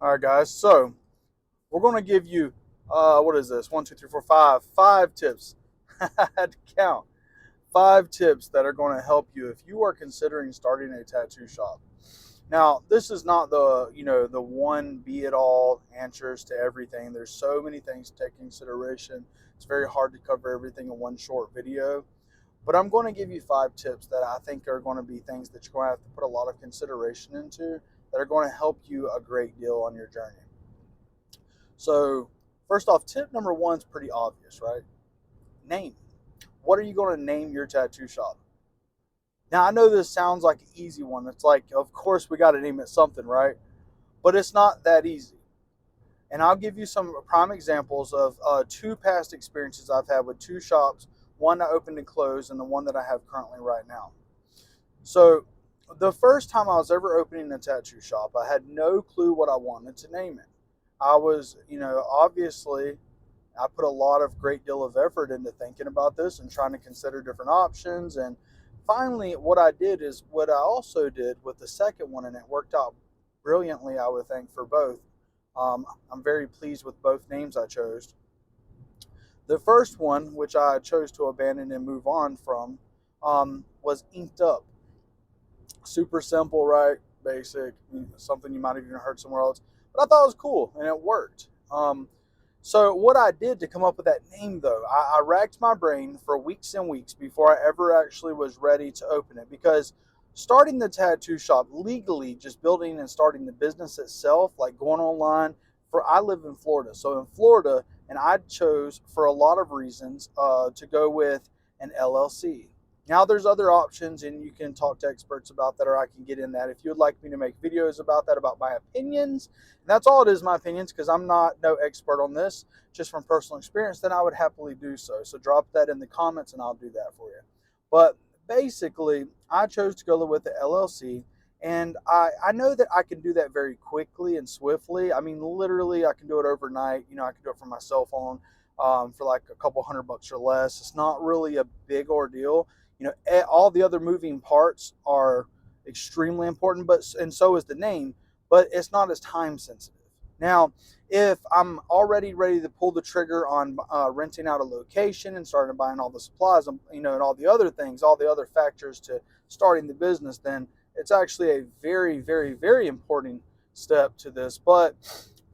All right, guys. So we're going to give you, what is this? One, two, three, four, five. Five tips. I had to count. Five tips that are going to help you if you are considering starting a tattoo shop. Now, this is not the one be it all answers to everything. There's so many things to take into consideration. It's very hard to cover everything in one short video. But I'm going to give you five tips that I think are going to be things that you're going to have to put a lot of consideration into that are going to help you a great deal on your journey. So, first off, tip number one is pretty obvious, right? Name. What are you going to name your tattoo shop? Now, I know this sounds like an easy one. It's like, of course, we got to name it something, right? But it's not that easy. And I'll give you some prime examples of two past experiences I've had with two shops, one that opened and closed, and the one that I have currently right now. So, the first time I was ever opening a tattoo shop, I had no clue what I wanted to name it. I was, obviously, I put a lot of great deal of effort into thinking about this and trying to consider different options. And finally, what I did is what I also did with the second one, and it worked out brilliantly, I would think, for both. I'm very pleased with both names I chose. The first one, which I chose to abandon and move on from, was Inked Up. Super simple, right? Basic, something you might have even heard somewhere else. But I thought it was cool and it worked. So what I did to come up with that name, though, I racked my brain for weeks and weeks before I ever actually was ready to open it. Because starting the tattoo shop legally, just building and starting the business itself, like going online, I live in Florida. So in Florida, and I chose for a lot of reasons to go with an LLC. Now there's other options, and you can talk to experts about that, or I can get in that. If you would like me to make videos about that, about my opinions, and that's all it is, my opinions, because I'm not no expert on this, just from personal experience, then I would happily do so. So drop that in the comments, and I'll do that for you. But basically, I chose to go with the LLC, and I know that I can do that very quickly and swiftly. I mean, literally, I can do it overnight. I can do it from my cell phone for like a couple $100 or less. It's not really a big ordeal. All the other moving parts are extremely important, but and so is the name, but it's not as time sensitive. Now, if I'm already ready to pull the trigger on renting out a location and starting buying all the supplies, and all the other things, all the other factors to starting the business, then it's actually a very, very, very important step to this. But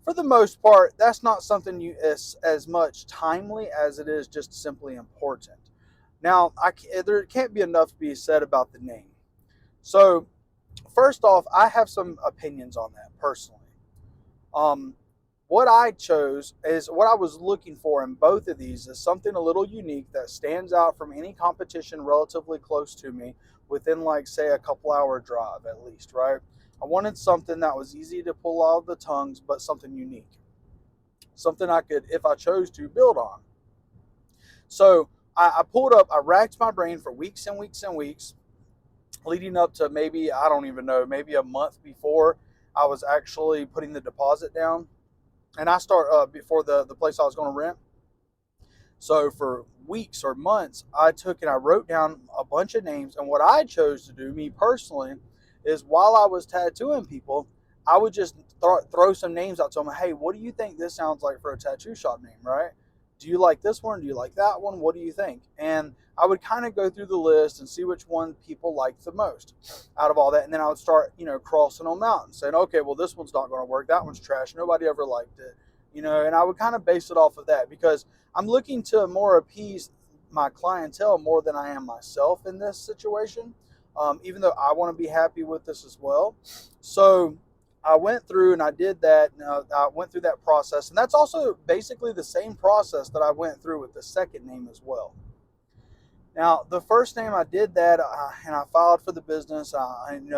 for the most part, that's not something you as much timely as it is just simply important. Now, there can't be enough to be said about the name. So, first off, I have some opinions on that personally. Um, what I chose is what I was looking for in both of these is something a little unique that stands out from any competition relatively close to me within, like, say, a couple hour drive at least, right? I wanted something that was easy to pull out of the tongues, but something unique. Something I could, if I chose to, build on. So I pulled up, I racked my brain for weeks and weeks and weeks leading up to maybe, I don't even know, maybe a month before I was actually putting the deposit down. And I start before the place I was going to rent. So for weeks or months, I took and I wrote down a bunch of names. And what I chose to do, me personally, is while I was tattooing people, I would just throw some names out to them. Hey, what do you think this sounds like for a tattoo shop name, right? Do you like this one? Do you like that one? What do you think? And I would kind of go through the list and see which one people liked the most out of all that. And then I would start, crossing them out and saying, okay, well, this one's not going to work. That one's trash. Nobody ever liked it, and I would kind of base it off of that because I'm looking to more appease my clientele more than I am myself in this situation, even though I want to be happy with this as well. So I went through and I did that. And I went through that process. And that's also basically the same process that I went through with the second name as well. Now, the first name I did that, and I filed for the business, and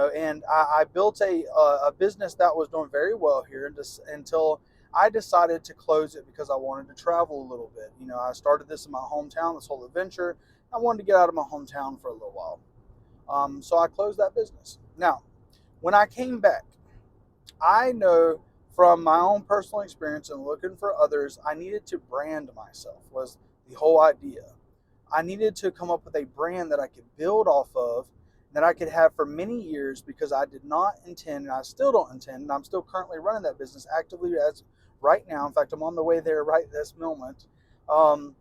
I built a business that was doing very well here until I decided to close it because I wanted to travel a little bit. I started this in my hometown, this whole adventure. I wanted to get out of my hometown for a little while, so I closed that business. Now, when I came back, I know from my own personal experience and looking for others, I needed to brand myself. Was the whole idea. I needed to come up with a brand that I could build off of, that I could have for many years, because I did not intend, and I still don't intend, and I'm still currently running that business actively as right now. In fact, I'm on the way there right this moment. Um,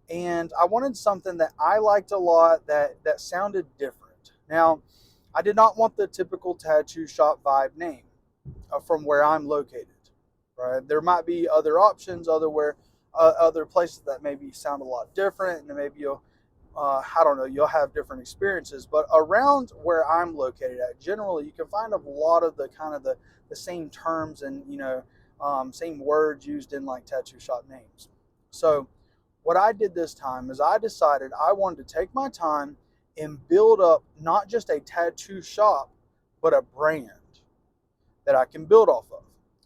and I wanted something that I liked a lot, that sounded different. Now, I did not want the typical tattoo shop vibe name from where I'm located. Right? There might be other options, other places that maybe sound a lot different, and maybe you'll I don't know, you'll have different experiences. But around where I'm located at, generally, you can find a lot of the kind of the same terms and, same words used in like tattoo shop names. So what I did this time is I decided I wanted to take my time and build up not just a tattoo shop, but a brand that I can build off of.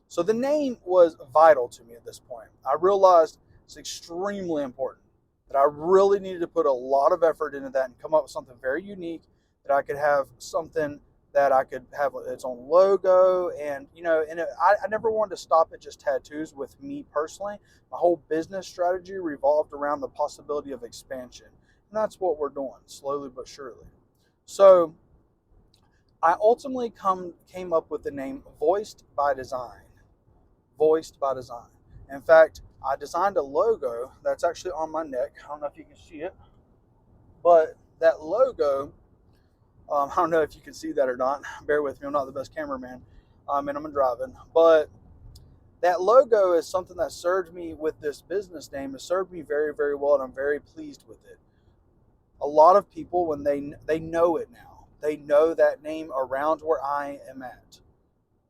So the name was vital to me at this point. I realized it's extremely important, that I really needed to put a lot of effort into that and come up with something very unique, that I could have something that I could have its own logo. And, I never wanted to stop at just tattoos with me personally. My whole business strategy revolved around the possibility of expansion. And that's what we're doing, slowly but surely. So I ultimately came up with the name Voiced by Design. Voiced by Design. In fact, I designed a logo that's actually on my neck. I don't know if you can see it, but that logo, I don't know if you can see that or not. Bear with me, I'm not the best cameraman, and I'm driving. But that logo is something that served me with this business name. It served me very, very well, and I'm very pleased with it. A lot of people, when they know it now, they know that name around where I am at.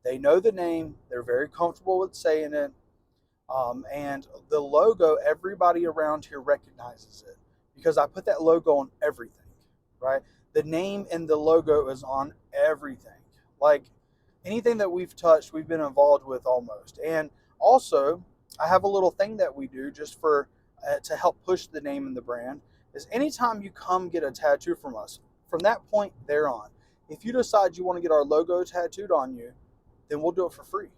They know the name. They're very comfortable with saying it. And the logo, everybody around here recognizes it because I put that logo on everything, right? The name and the logo is on everything. Like anything that we've touched, we've been involved with almost. And also, I have a little thing that we do just for to help push the name and the brand. Is anytime you come get a tattoo from us, from that point there on, if you decide you want to get our logo tattooed on you, then we'll do it for free,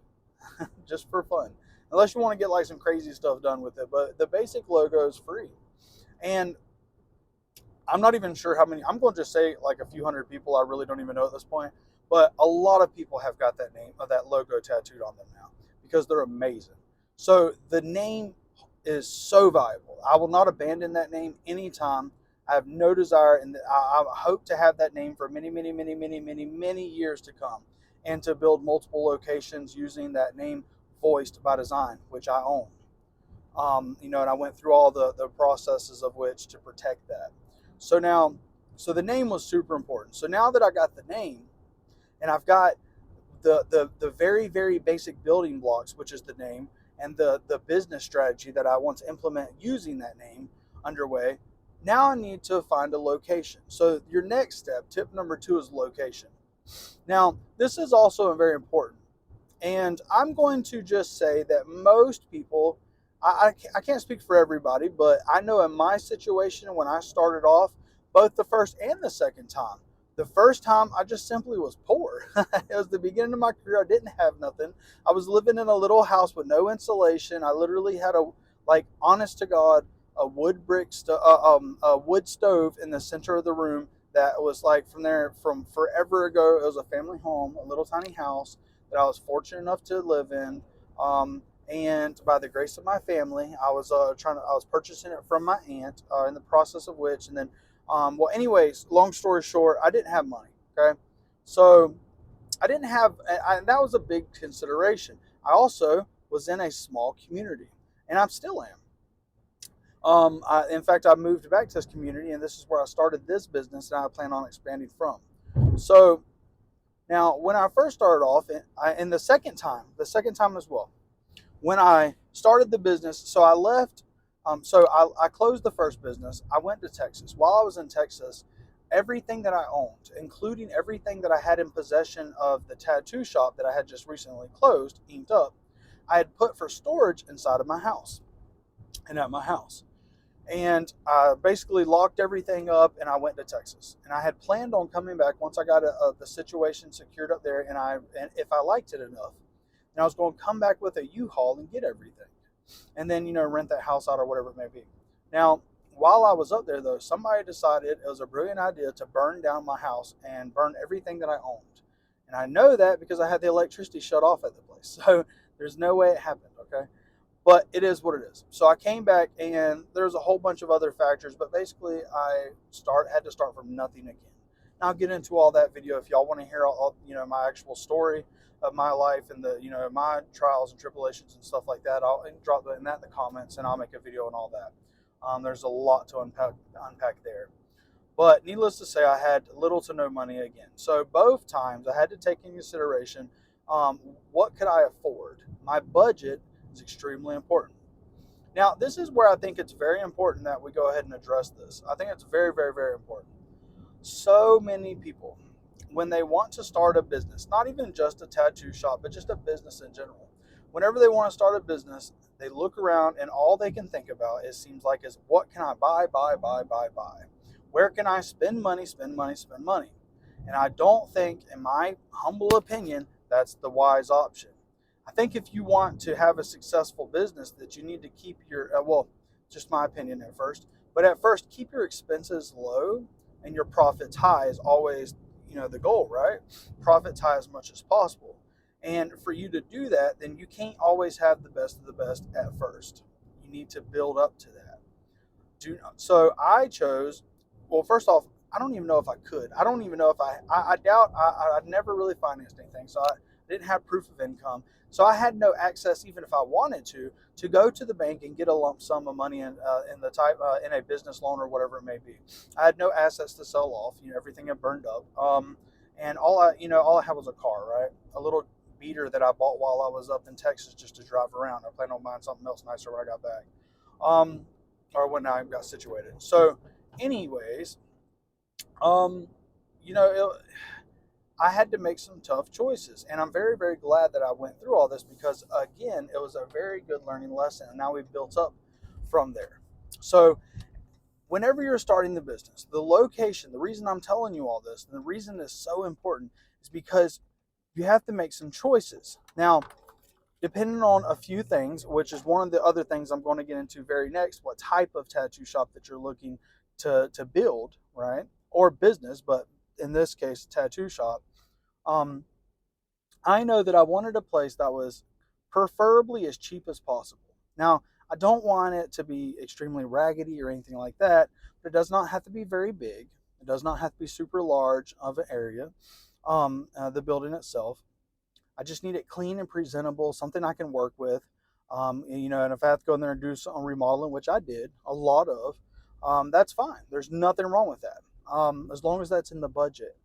just for fun. Unless you want to get like some crazy stuff done with it, but the basic logo is free. And I'm not even sure how many. I'm going to just say like a few hundred people. I really don't even know at this point, but a lot of people have got that name of that logo tattooed on them now because they're amazing. So the name is so valuable. I will not abandon that name anytime. I have no desire, and I hope to have that name for many, many, many, many, many, many years to come, and to build multiple locations using that name, Voiced by Design, which I own. And I went through all the processes of which to protect that. So now, so the name was super important. So now that I got the name, and I've got the very, very basic building blocks, which is the name, and the business strategy that I want to implement using that name underway, now I need to find a location. So your next step, tip number 2, is location. Now, this is also very important. And I'm going to just say that most people, I can't speak for everybody, but I know in my situation when I started off, both the first and the second time, the first time I just simply was poor. It was the beginning of my career. I didn't have nothing. I was living in a little house with no insulation. I literally had honest to God, a a wood stove in the center of the room that was like from forever ago. It was a family home, a little tiny house that I was fortunate enough to live in. And by the grace of my family, I was purchasing it from my aunt, in the process of which, and then, anyways, long story short, I didn't have money. Okay, so I didn't have, that was a big consideration. I also was in a small community, and I still am. In fact, I moved back to this community, and this is where I started this business, and I plan on expanding from. So now, when I first started off, and the second time as well, when I started the business, so I left, I closed the first business. I went to Texas. While I was in Texas, everything that I owned, including everything that I had in possession of the tattoo shop that I had just recently closed, inked up, I had put for storage inside of my house and at my house. And I basically locked everything up, and I went to Texas. And I had planned on coming back once I got the situation secured up there, and if I liked it enough, and I was going to come back with a U-Haul and get everything, and then rent that house out or whatever it may be. Now, while I was up there, though, somebody decided it was a brilliant idea to burn down my house and burn everything that I owned. And I know that because I had the electricity shut off at the place. So there's no way it happened, okay? But it is what it is. So I came back, and there's a whole bunch of other factors, but basically I had to start from nothing again. And I'll get into all that video if y'all want to hear all my actual story of my life and the my trials and tribulations and stuff like that. I'll drop that in the comments, and I'll make a video on all that. There's a lot to unpack there. But needless to say, I had little to no money again. So both times I had to take into consideration what could I afford. My budget is extremely important. Now, this is where I think it's very important that we go ahead and address this. I think it's very, very, very important. So many people, when they want to start a business, not even just a tattoo shop, but just a business in general, whenever they want to start a business, they look around and all they can think about, it seems like, is what can I buy? Where can I spend money? And I don't think, in my humble opinion, that's the wise option. I think if you want to have a successful business, that you need to keep your, just my opinion at first, but at first, keep your expenses low and your profits high is always, the goal, right? Profits high as much as possible. And for you to do that, then you can't always have the best of the best at first. You need to build up to that. So I chose, well, first off, I don't even know if I could. I don't even know if I doubt, I'd never really financed anything. So I didn't have proof of income. So I had no access, even if I wanted to go to the bank and get a lump sum of money in a business loan or whatever it may be. I had no assets to sell off. Everything had burned up. And all I had was a car, right? A little beater that I bought while I was up in Texas just to drive around. I plan on buying something else nicer when I got back, or when I got situated. So, anyways, I had to make some tough choices, and I'm very, very glad that I went through all this because, again, it was a very good learning lesson, and now we've built up from there. So, whenever you're starting the business, the location, the reason I'm telling you all this, and the reason it's so important is because you have to make some choices. Now, depending on a few things, which is one of the other things I'm going to get into very next, what type of tattoo shop that you're looking to build, right? Or business, but in this case, tattoo shop. I know that I wanted a place that was preferably as cheap as possible. Now, I don't want it to be extremely raggedy or anything like that, but it does not have to be very big. It does not have to be super large of an area, the building itself. I just need it clean and presentable, something I can work with. And if I have to go in there and do some remodeling, which I did a lot of, that's fine. There's nothing wrong with that, as long as that's in the budget.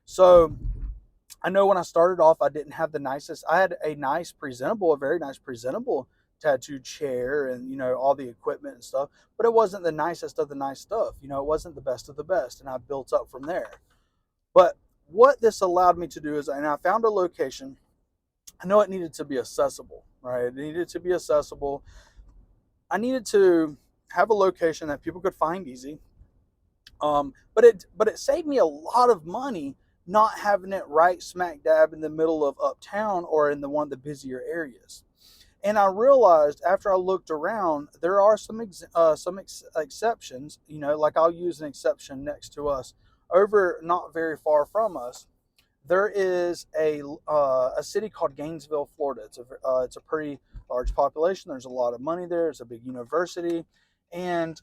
So I know when I started off, I didn't have the nicest. I had a very nice presentable tattoo chair and all the equipment and stuff, but it wasn't the nicest of the nice stuff. It wasn't the best of the best, and I built up from there. But what this allowed me to do is, and I found a location. I know it needed to be accessible, right? It needed to be accessible. I needed to have a location that people could find easy. But it saved me a lot of money not having it right smack dab in the middle of uptown or in one of the busier areas. And I realized after I looked around, there are some exceptions. Like I'll use an exception next to us, over not very far from us. There is a city called Gainesville, Florida. It's a pretty large population. There's a lot of money there. It's a big university, and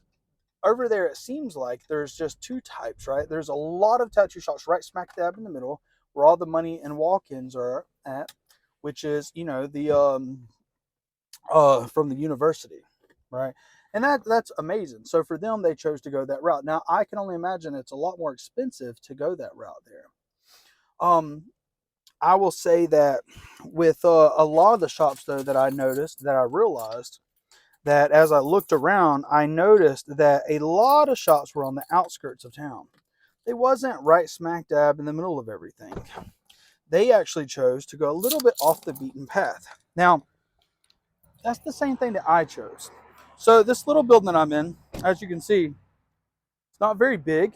over there it seems like there's just two types, right? There's a lot of tattoo shops right smack dab in the middle, where all the money and walk-ins are at, which is the from the university, right? And that's amazing. So for them, they chose to go that route. Now I can only imagine it's a lot more expensive to go that route there. I will say that with a lot of the shops, though, that I noticed, that I realized that as I looked around, I noticed that a lot of shops were on the outskirts of town. They wasn't right smack dab in the middle of everything. They actually chose to go a little bit off the beaten path. Now, that's the same thing that I chose. So this little building that I'm in, as you can see, it's not very big,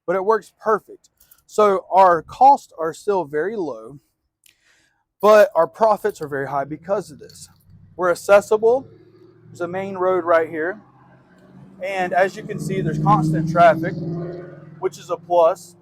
but it works perfect. So our costs are still very low, but our profits are very high because of this. We're accessible. There's a main road right here, And as you can see, there's constant traffic, which is a plus.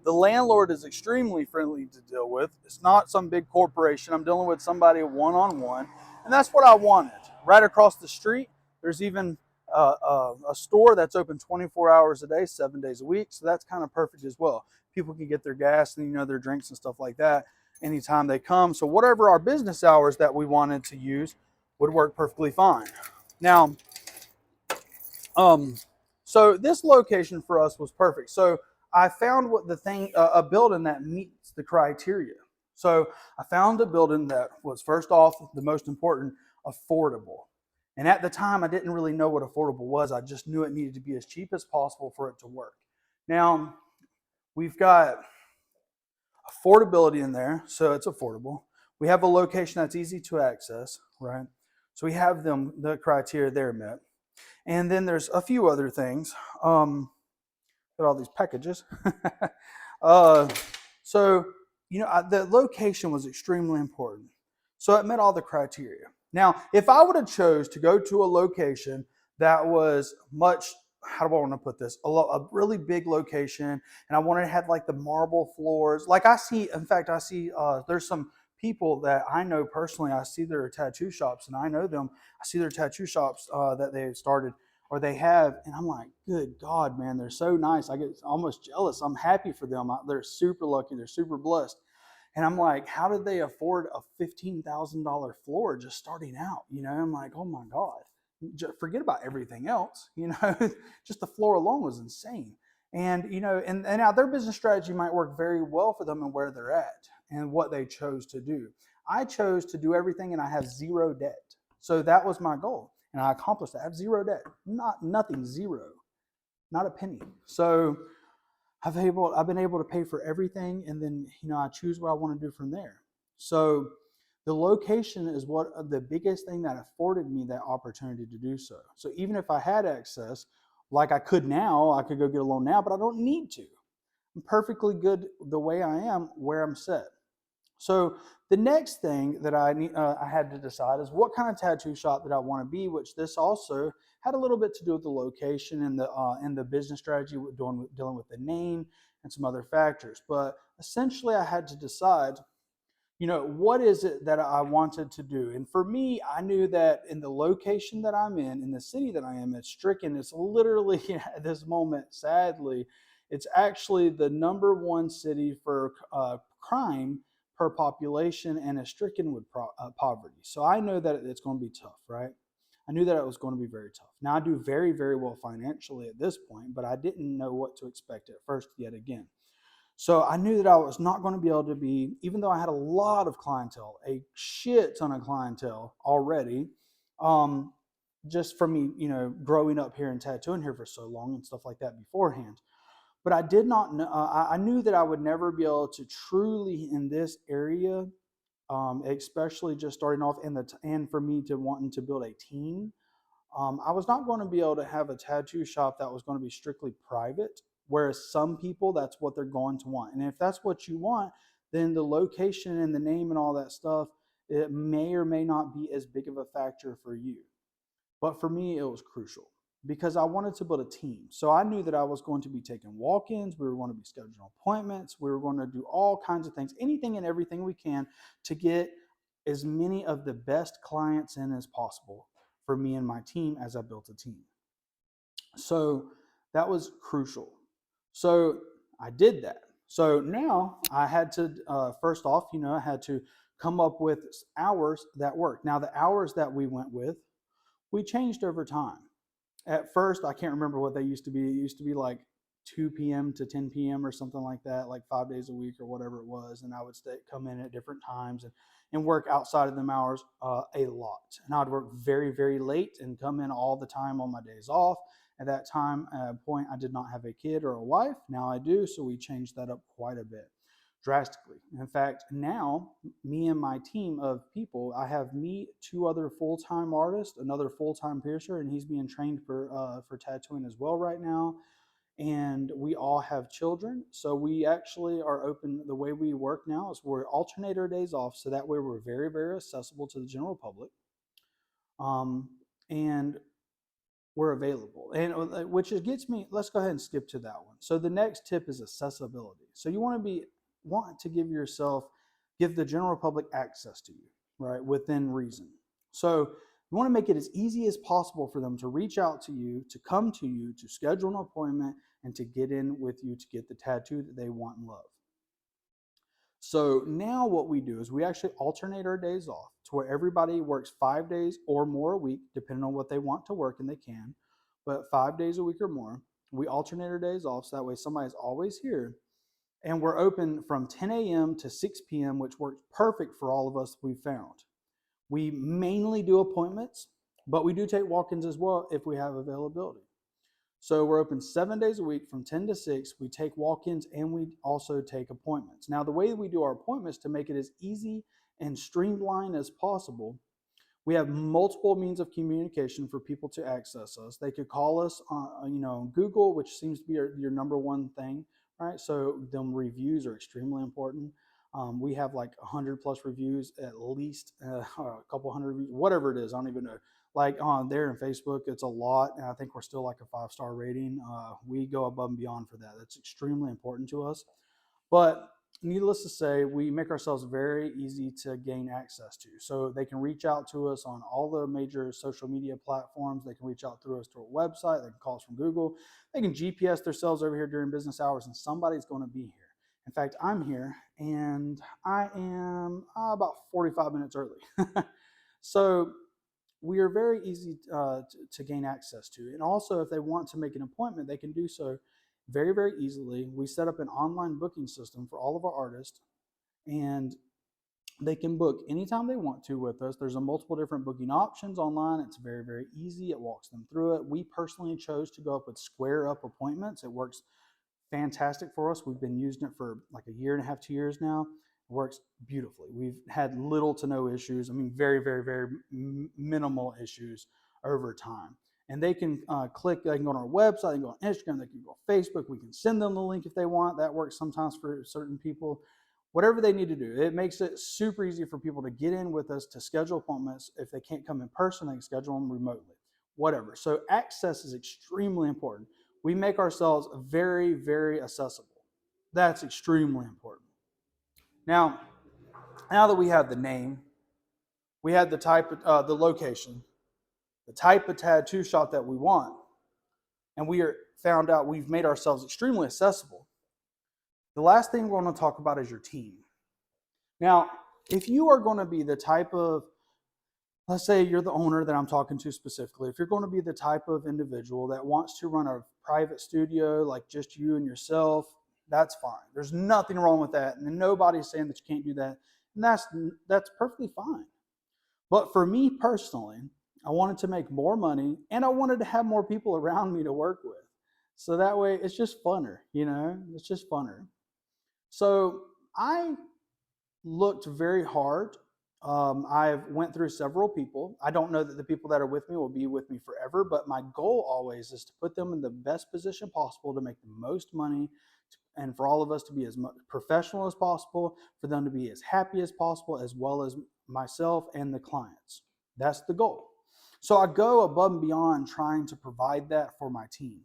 The landlord is extremely friendly to deal with. It's not some big corporation. I'm dealing with somebody one-on-one, and that's what I wanted. Right across the street, there's even a store that's open 24 hours a day, 7 days a week. So that's kind of perfect as well. People can get their gas and their drinks and stuff like that anytime they come. So whatever our business hours that we wanted to use would work perfectly fine. Now, um, so this location for us was perfect. So I found what the thing, a building that meets the criteria. So I found a building that was, first off, the most important, affordable. And at the time, I didn't really know what affordable was. I just knew it needed to be as cheap as possible for it to work. Now, we've got affordability in there, so it's affordable. We have a location that's easy to access, right? So we have the criteria there met. And then there's a few other things. Got all these packages. uh, so, the location was extremely important. So it met all the criteria. Now, if I would have chose to go to a location that was much, how do I want to put this? A really big location, and I wanted to have like the marble floors. Like in fact, I see there's some people that I know personally. I see their tattoo shops, and I know them. I see their tattoo shops that they started or they have, and I'm like, good God, man, they're so nice. I get almost jealous. I'm happy for them. They're super lucky. They're super blessed. And I'm like, how did they afford a $15,000 floor just starting out? I'm like, oh my God, forget about everything else. Just the floor alone was insane. And now their business strategy might work very well for them and where they're at and what they chose to do. I chose to do everything and I have zero debt. So that was my goal. And I accomplished that. I have zero debt. Nothing, zero. Not a penny. So I've been able to pay for everything, and then I choose what I want to do from there. So the location is what the biggest thing that afforded me that opportunity to do so. So even if I had access, like I could now, I could go get a loan now, but I don't need to. I'm perfectly good the way I am, where I'm set. So the next thing that I had to decide is what kind of tattoo shop did I want to be, which this also had a little bit to do with the location and the business strategy, dealing with the name and some other factors. But essentially, I had to decide, what is it that I wanted to do? And for me, I knew that in the location that I'm in the city that I am, it's stricken. It's literally at this moment, sadly, it's actually the number one city for crime per population and is stricken with poverty. So I know that it's going to be tough, right? I knew that it was going to be very tough. Now I do very, very well financially at this point, but I didn't know what to expect at first yet again. So I knew that I was not going to be able to be, even though I had a lot of clientele, a shit ton of clientele already, um, just from me, growing up here and tattooing here for so long and stuff like that beforehand. But I did not know, I knew that I would never be able to truly in this area, especially just starting off and for me to wanting to build a team. I was not going to be able to have a tattoo shop that was going to be strictly private, whereas some people, that's what they're going to want. And if that's what you want, then the location and the name and all that stuff, it may or may not be as big of a factor for you. But for me, it was crucial because I wanted to build a team. So I knew that I was going to be taking walk ins, we were going to be scheduling appointments, we were going to do all kinds of things, anything and everything we can to get as many of the best clients in as possible for me and my team as I built a team. So that was crucial. So I did that. So now I had to, first off, I had to come up with hours that worked. Now, the hours that we went with, we changed over time. At first, I can't remember what they used to be. It used to be like 2 p.m. to 10 p.m. or something like that, like 5 days a week or whatever it was. And I would come in at different times and work outside of them hours a lot. And I'd work very, very late and come in all the time on my days off. At that time point, I did not have a kid or a wife. Now I do, so we changed that up quite a bit, drastically. In fact, now me and my team of people, I have me, two other full-time artists, another full-time piercer, and he's being trained for tattooing as well right now. And we all have children, so we actually are open. The way we work now is we're alternate our days off, so that way we're very, very accessible to the general public. And we're available. And which gets me, let's go ahead and skip to that one. So the next tip is accessibility. So you want to give the general public access to you, right, within reason. So you want to make it as easy as possible for them to reach out to you, to come to you, to schedule an appointment, and to get in with you to get the tattoo that they want and love. So now what we do is we actually alternate our days off to where everybody works 5 days or more a week, depending on what they want to work, and they can, but 5 days a week or more. We alternate our days off so that way somebody's always here. And we're open from 10 a.m. to 6 p.m., which works perfect for all of us we've found. We mainly do appointments, but we do take walk-ins as well if we have availability. So we're open 7 days a week from 10 to 6. We take walk-ins and we also take appointments. Now, the way that we do our appointments to make it as easy and streamlined as possible, we have multiple means of communication for people to access us. They could call us on Google, which seems to be your number one thing, right? So them reviews are extremely important. We have like 100 plus reviews, at least a couple hundred reviews, whatever it is. I don't even know. Like on there in Facebook, it's a lot, and I think we're still like a 5-star rating. We go above and beyond for that. That's extremely important to us. But needless to say, we make ourselves very easy to gain access to. So they can reach out to us on all the major social media platforms. They can reach out through us to our website. They can call us from Google. They can GPS themselves over here during business hours, and somebody's going to be here. In fact, I'm here, and I am about 45 minutes early. So we are very easy to gain access to. And also, if they want to make an appointment, they can do so very, very easily. We set up an online booking system for all of our artists, and they can book anytime they want to with us. There's a multiple different booking options online. It's very, very easy. It walks them through it. We personally chose to go up with Square Up Appointments. It works fantastic for us. We've been using it for like a year and a half, 2 years now. It works beautifully. We've had little to no issues. I mean, very, very, very minimal issues over time. And they can they can go on our website, they can go on Instagram, they can go on Facebook. We can send them the link if they want. That works sometimes for certain people. Whatever they need to do, it makes it super easy for people to get in with us to schedule appointments. If they can't come in person, they can schedule them remotely, whatever. So access is extremely important. We make ourselves very, very accessible. That's extremely important. Now that we have the name, we have the type of, the location, the type of tattoo shop that we want, and found out we've made ourselves extremely accessible. The last thing we're going to talk about is your team. Now, if you are going to be the type of, let's say you're the owner that I'm talking to specifically, if you're going to be the type of individual that wants to run a private studio, like just you and yourself, that's fine. There's nothing wrong with that. And nobody's saying that you can't do that. And that's perfectly fine. But for me personally, I wanted to make more money and I wanted to have more people around me to work with. So that way it's just funner, it's just funner. So I looked very hard. I've went through several people. I don't know that the people that are with me will be with me forever, but my goal always is to put them in the best position possible to make the most money, and for all of us to be as professional as possible, for them to be as happy as possible, as well as myself and the clients. That's the goal. So I go above and beyond trying to provide that for my team.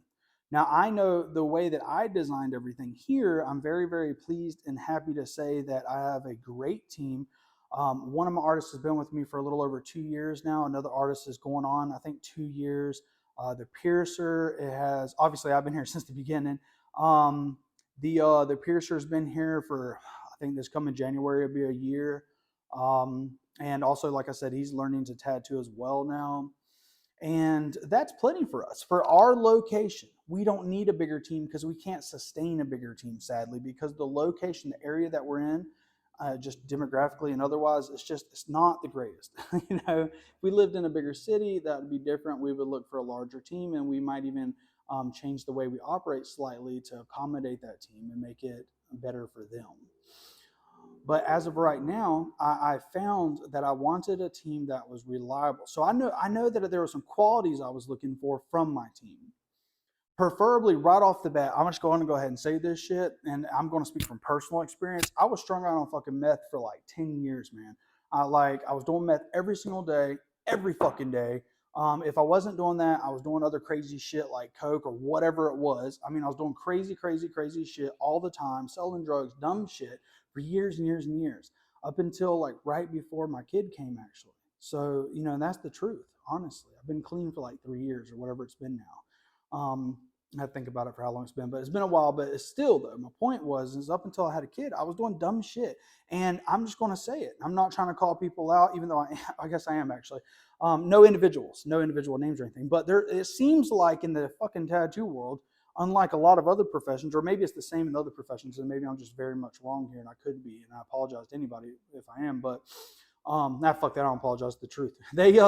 Now, I know the way that I designed everything here, I'm very, very pleased and happy to say that I have a great team. One of my artists has been with me for a little over 2 years now. Another artist is going on, I think, 2 years. The piercer, obviously I've been here since the beginning. The piercer's been here for, I think this coming January will be a year. And also, like I said, he's learning to tattoo as well now. And that's plenty for us. For our location, we don't need a bigger team because we can't sustain a bigger team, sadly, because the location, the area that we're in, just demographically and otherwise, it's not the greatest. If we lived in a bigger city, that would be different. We would look for a larger team, and we might even change the way we operate slightly to accommodate that team and make it better for them. But as of right now, I found that I wanted a team that was reliable. So I know that there were some qualities I was looking for from my team. Preferably right off the bat, I'm just going to go ahead and say this shit, and I'm going to speak from personal experience. I was strung out on fucking meth for like 10 years, man. I was doing meth every single day, every fucking day. If I wasn't doing that, I was doing other crazy shit like coke or whatever it was. I mean, I was doing crazy, crazy, crazy shit all the time, selling drugs, dumb shit for years and years and years, up until like right before my kid came, actually. So, and that's the truth, honestly. I've been clean for like 3 years or whatever it's been now. I have to think about it for how long it's been, but it's been a while. But it's still, though, my point was, is up until I had a kid, I was doing dumb shit. And I'm just going to say it. I'm not trying to call people out, even though I guess I am actually. No individuals, no individual names or anything. But it seems like in the fucking tattoo world, unlike a lot of other professions, or maybe it's the same in other professions, and maybe I'm just very much wrong here, and I could be, and I apologize to anybody if I am. But fuck that, I don't apologize. The truth. They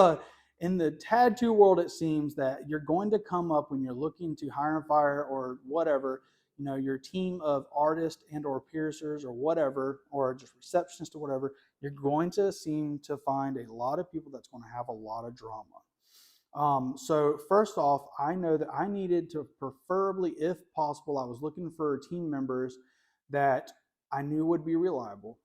in the tattoo world, it seems that you're going to come up when you're looking to hire and fire or whatever, your team of artists and or piercers or whatever, or just receptionists or whatever, you're going to seem to find a lot of people that's going to have a lot of drama. So first off, I know that I needed to, preferably, if possible, I was looking for team members that I knew would be reliable,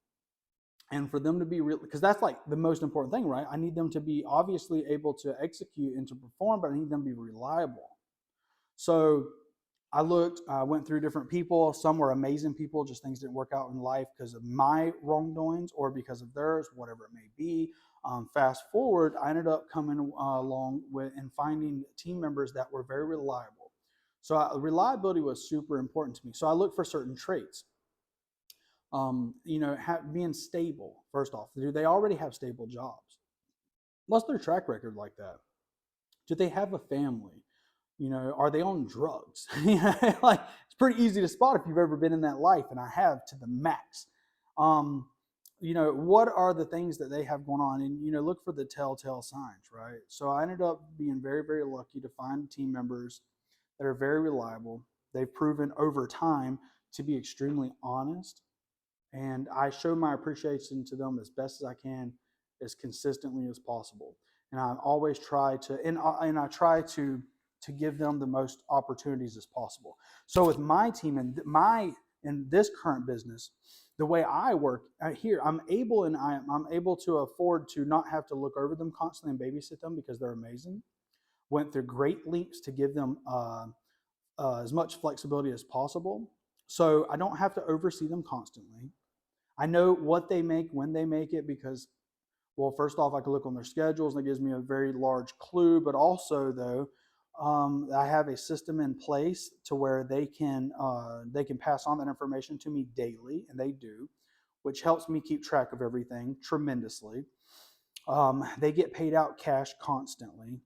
and for them to be real, because that's like the most important thing, right? I need them to be obviously able to execute and to perform, but I need them to be reliable. So I went through different people. Some were amazing people, just things didn't work out in life because of my wrongdoings or because of theirs, whatever it may be. Fast forward, I ended up coming along with and finding team members that were very reliable. So reliability was super important to me. So I looked for certain traits. Being stable, first off. Do they already have stable jobs? What's their track record like that? Do they have a family? Are they on drugs? Like, it's pretty easy to spot if you've ever been in that life, and I have to the max. What are the things that they have going on? And, look for the telltale signs, right? So I ended up being very, very lucky to find team members that are very reliable. They've proven over time to be extremely honest, and I show my appreciation to them as best as I can, as consistently as possible. And I always try to, and I try to give them the most opportunities as possible. So with my team and in this current business, the way I work here, I'm able to afford to not have to look over them constantly and babysit them because they're amazing. Went through great lengths to give them as much flexibility as possible, so I don't have to oversee them constantly. I know what they make, when they make it, because, well, first off, I can look on their schedules and it gives me a very large clue. But also, though, I have a system in place to where they can pass on that information to me daily, and they do, which helps me keep track of everything tremendously. They get paid out cash constantly.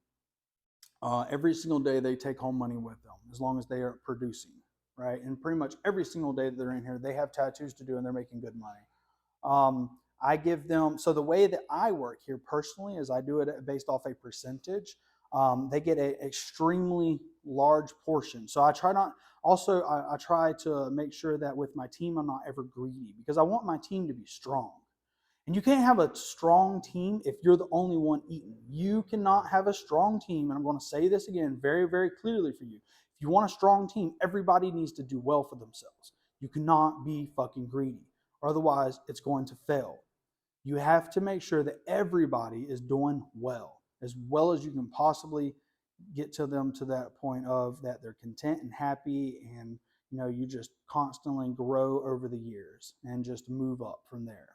Every single day they take home money with them as long as they are producing, right? And pretty much every single day that they're in here, they have tattoos to do and they're making good money. I give them, so the way that I work here personally is I do it based off a percentage. They get an extremely large portion. So I try to make sure that with my team, I'm not ever greedy because I want my team to be strong. And you can't have a strong team if you're the only one eating. You cannot have a strong team. And I'm going to say this again very, very clearly for you. If you want a strong team, everybody needs to do well for themselves. You cannot be fucking greedy, or otherwise it's going to fail. You have to make sure that everybody is doing well as you can possibly get to them to that point of that they're content and happy, and you just constantly grow over the years and just move up from there.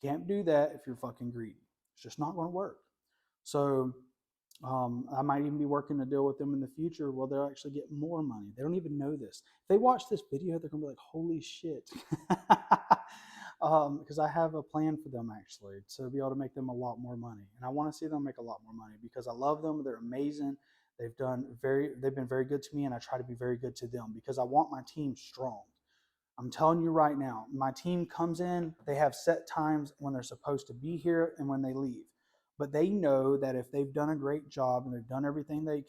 Can't do that if you're fucking greedy. It's just not going to work. So I might even be working a deal with them in the future where they'll actually get more money. They don't even know this. If they watch this video, they're going to be like, holy shit. Because I have a plan for them actually to be able to make them a lot more money. And I want to see them make a lot more money because I love them. They're amazing. They've been very good to me, and I try to be very good to them because I want my team strong. I'm telling you right now, my team comes in, they have set times when they're supposed to be here and when they leave. But they know that if they've done a great job and they've done everything they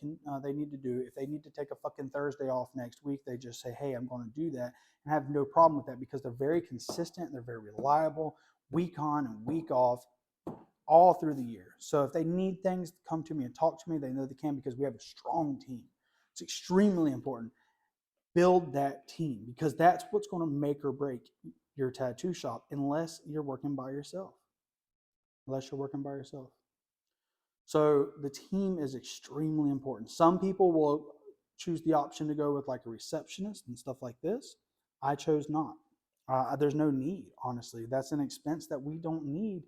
need to do, if they need to take a fucking Thursday off next week, they just say, hey, I'm going to do that. And I have no problem with that because they're very consistent, they're very reliable, week on and week off, all through the year. So if they need things to come to me and talk to me, they know they can because we have a strong team. It's extremely important. Build that team because that's what's going to make or break your tattoo shop unless you're working by yourself. So the team is extremely important. Some people will choose the option to go with like a receptionist and stuff like this. I chose not. There's no need, honestly. That's an expense that we don't need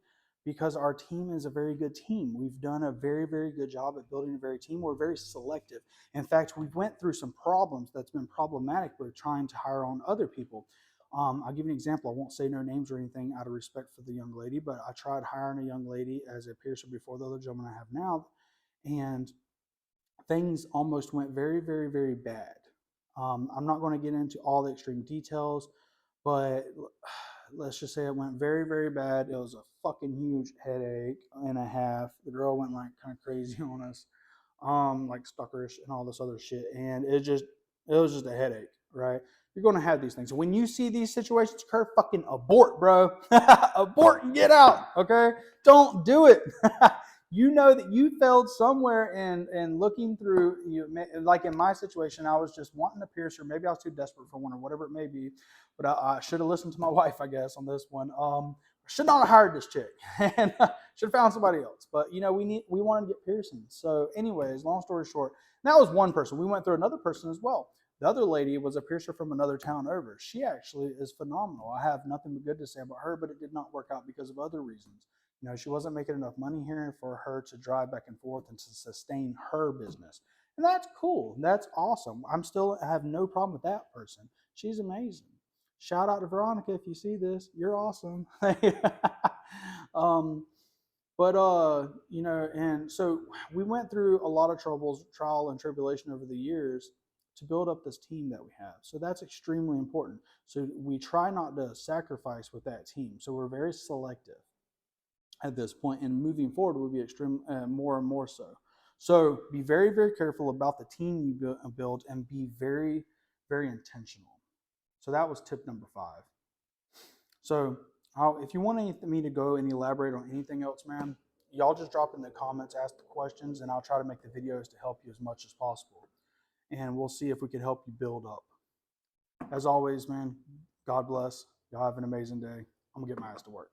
because our team is a very good team. We've done a very, very good job at building a very team. We're very selective. In fact, we went through some problems that's been problematic with trying to hire on other people. I'll give you an example. I won't say no names or anything out of respect for the young lady, but I tried hiring a young lady as a piercer before the other gentleman I have now, and things almost went very, very, very bad. I'm not going to get into all the extreme details, but let's just say it went very, very bad. It was a fucking huge headache and a half. The girl went like kind of crazy on us, like Stuckerish and all this other shit, and it was just a headache, right? You're going to have these things. When you see these situations occur, fucking abort, bro. Abort and get out, okay? Don't do it. You know that you failed somewhere in looking through, like in my situation, I was just wanting a piercer. Maybe I was too desperate for one or whatever it may be, but I should have listened to my wife, I guess, on this one. Should not have hired this chick and should have found somebody else. But we wanted to get piercings. So anyways, long story short, that was one person. We went through another person as well. The other lady was a piercer from another town over. She actually is phenomenal. I have nothing but good to say about her, but it did not work out because of other reasons. She wasn't making enough money here for her to drive back and forth and to sustain her business. And that's cool. That's awesome. I have no problem with that person. She's amazing. Shout out to Veronica if you see this. You're awesome. um, and so we went through a lot of troubles, trial and tribulation over the years to build up this team that we have. So that's extremely important. So we try not to sacrifice with that team. So we're very selective at this point, and moving forward will be extreme more and more so. So be very, very careful about the team you build and be very, very intentional. So that was tip number 5. So if you want me to go and elaborate on anything else, man, y'all just drop in the comments, ask the questions, and I'll try to make the videos to help you as much as possible. And we'll see if we can help you build up. As always, man, God bless. Y'all have an amazing day. I'm going to get my ass to work.